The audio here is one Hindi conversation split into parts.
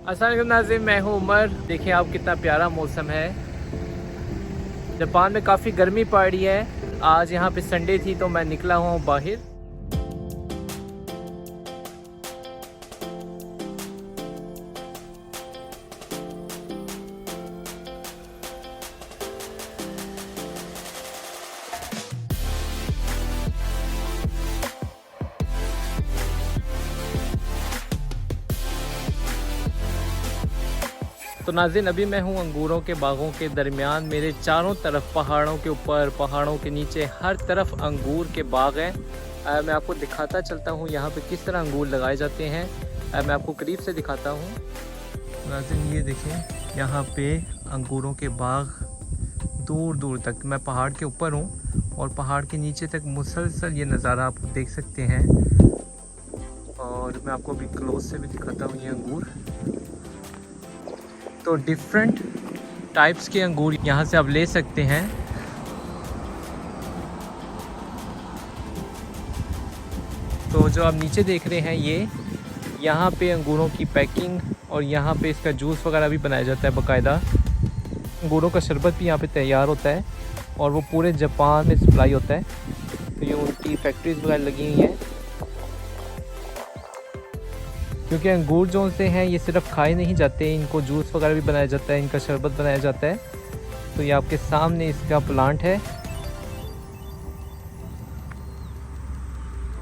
अस्सलाम वालेकुम नाज़रीन, मैं हूँ उमर। देखिए आप कितना प्यारा मौसम है। जापान में काफ़ी गर्मी पड़ रही है। आज यहाँ पे संडे थी तो मैं निकला हूँ बाहर। तो नाज़रीन अभी मैं हूँ अंगूरों के बागों के दरमियान। मेरे चारों तरफ पहाड़ों के ऊपर, पहाड़ों के नीचे हर तरफ अंगूर के बाग हैं। मैं आपको दिखाता चलता हूँ यहाँ पे किस तरह अंगूर लगाए जाते हैं। मैं आपको करीब से दिखाता हूँ। नाज़रीन ये देखें, यहाँ पे अंगूरों के बाग दूर दूर तक। मैं पहाड़ के ऊपर हूँ और पहाड़ के नीचे तक मुसलसल ये नज़ारा आप देख सकते हैं। और मैं आपको अभी क्लोज से भी दिखाता हूँ ये अंगूर। तो डिफरेंट टाइप्स के अंगूर यहाँ से आप ले सकते हैं। तो जो आप नीचे देख रहे हैं ये यहाँ पे अंगूरों की पैकिंग और यहाँ पे इसका जूस वगैरह भी बनाया जाता है बाकायदा। अंगूरों का शरबत भी यहाँ पे तैयार होता है और वो पूरे जापान में सप्लाई होता है। तो ये उनकी फैक्ट्रीज वगैरह लगी हुई हैं, क्योंकि अंगूर जो से हैं ये सिर्फ खाए नहीं जाते, इनको जूस वगैरह भी बनाया जाता है, इनका शरबत बनाया जाता है। तो ये आपके सामने इसका प्लांट है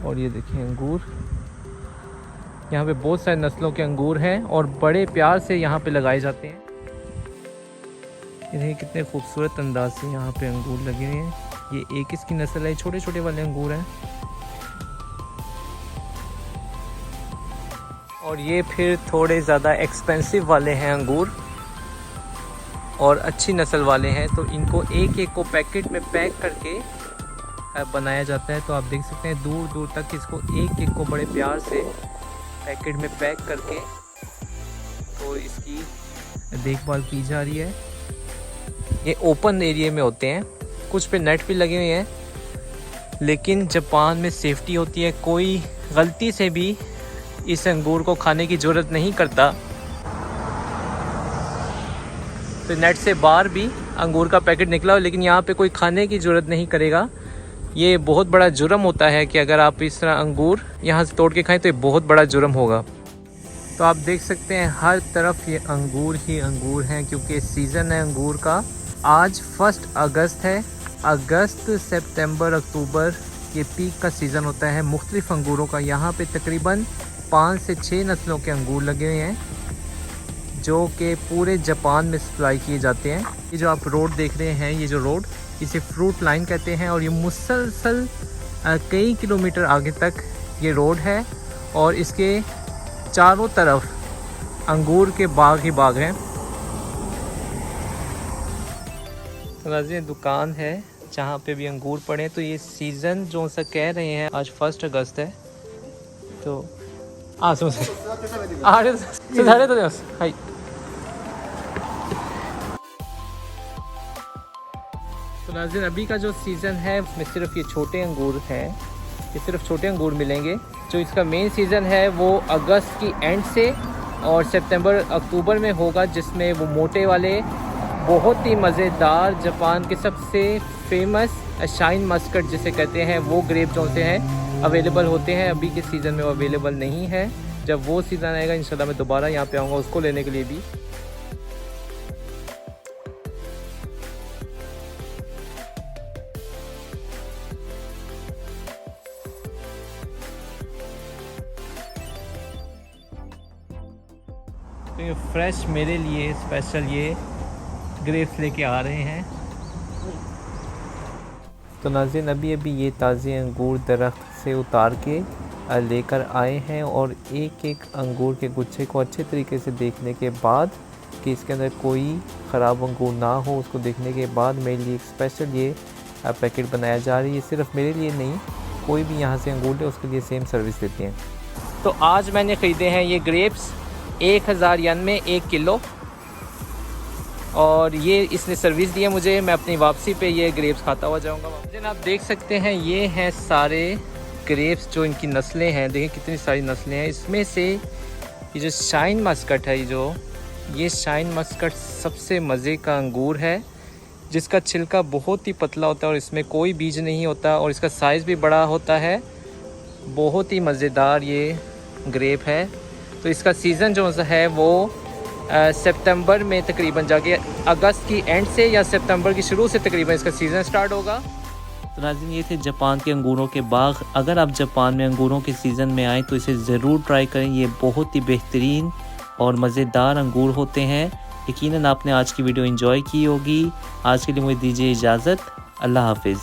और ये देखिए अंगूर। यहाँ पे बहुत सारे नस्लों के अंगूर हैं और बड़े प्यार से यहाँ पे लगाए जाते हैं। इन्हें कितने खूबसूरत अंदाज से यहाँ पे अंगूर लगे हुए हैं। ये एक इसकी नस्ल है, छोटे छोटे वाले अंगूर हैं। और ये फिर थोड़े ज़्यादा एक्सपेंसिव वाले हैं अंगूर और अच्छी नस्ल वाले हैं। तो इनको एक एक को पैकेट में पैक करके बनाया जाता है। तो आप देख सकते हैं दूर दूर तक इसको एक एक को बड़े प्यार से पैकेट में पैक करके तो इसकी देखभाल की जा रही है। ये ओपन एरिया में होते हैं, कुछ पे नेट भी लगे हुए हैं, लेकिन जापान में सेफ्टी होती है। कोई गलती से भी इस अंगूर को खाने की ज़रूरत नहीं करता। तो नेट से बाहर भी अंगूर का पैकेट निकला हो, लेकिन यहाँ पे कोई खाने की ज़रूरत नहीं करेगा। ये बहुत बड़ा जुर्म होता है कि अगर आप इस तरह अंगूर यहाँ से तोड़ के खाएं तो ये बहुत बड़ा जुर्म होगा। तो आप देख सकते हैं हर तरफ ये अंगूर ही अंगूर हैं, क्योंकि सीज़न है अंगूर का। आज 1 अगस्त है। अगस्त, सितंबर, अक्टूबर ये पीक का सीज़न होता है मुख्तलिफ अंगूरों का। यहाँ पे तकरीबन 5 से 6 नस्लों के अंगूर लगे हुए हैं जो कि पूरे जापान में सप्लाई किए जाते हैं। ये जो आप रोड देख रहे हैं, ये जो रोड, इसे फ्रूट लाइन कहते हैं। और ये मुसलसल कई किलोमीटर आगे तक ये रोड है और इसके चारों तरफ अंगूर के बाग ही बाग हैं। तो दुकान है जहाँ पे भी अंगूर पड़े। तो ये सीज़न जो सा कह रहे हैं, आज 1 अगस्त है। तो तो नाज़रीन अभी का जो सीज़न है उसमें सिर्फ ये छोटे अंगूर हैं, ये सिर्फ छोटे अंगूर मिलेंगे। जो इसका मेन सीज़न है वो अगस्त की एंड से और सितंबर अक्टूबर में होगा, जिसमें वो मोटे वाले बहुत ही मज़ेदार जापान के सबसे फेमस शाइन मस्कट जिसे कहते हैं वो ग्रेप जो से हैं अवेलेबल होते हैं। अभी के सीज़न में वो अवेलेबल नहीं है। जब वो सीज़न आएगा इंशाल्लाह मैं दोबारा यहाँ पे आऊँगा उसको लेने के लिए भी। तो ये फ्रेश मेरे लिए स्पेशल ये ग्रेप्स लेके आ रहे हैं। तो नाज़रीन अभी ये ताज़े अंगूर दरख्त से उतार के लेकर आए हैं और एक एक अंगूर के गुच्छे को अच्छे तरीके से देखने के बाद कि इसके अंदर कोई ख़राब अंगूर ना हो, उसको देखने के बाद मेरे लिए एक स्पेशल ये पैकेट बनाया जा रही है। सिर्फ मेरे लिए नहीं, कोई भी यहाँ से अंगूर ले उसके लिए सेम सर्विस देते हैं। तो आज मैंने ख़रीदे हैं ये ग्रेप्स 1000 येन में 1 किलो और ये इसने सर्विस दी है मुझे। मैं अपनी वापसी पे ये ग्रेप्स खाता हुआ जाऊंगा। लेकिन आप देख सकते हैं ये हैं सारे ग्रेप्स जो इनकी नस्लें हैं। देखिए कितनी सारी नस्लें हैं। इसमें से ये जो शाइन मस्कट है, ये शाइन मस्कट सबसे मज़े का अंगूर है, जिसका छिलका बहुत ही पतला होता है और इसमें कोई बीज नहीं होता और इसका साइज़ भी बड़ा होता है। बहुत ही मज़ेदार ये ग्रेप है। तो इसका सीज़न जो है वो सितंबर में तकरीबन जाके अगस्त की एंड से या सितंबर की शुरू से तकरीबन इसका सीज़न स्टार्ट होगा। तो नाज़रीन, ये थे जापान के अंगूरों के बाग। अगर आप जापान में अंगूरों के सीज़न में आएँ तो इसे ज़रूर ट्राई करें। ये बहुत ही बेहतरीन और मज़ेदार अंगूर होते हैं। यकीनन आपने आज की वीडियो एंजॉय की होगी। आज के लिए मुझे दीजिए इजाज़त। अल्लाह हाफिज़।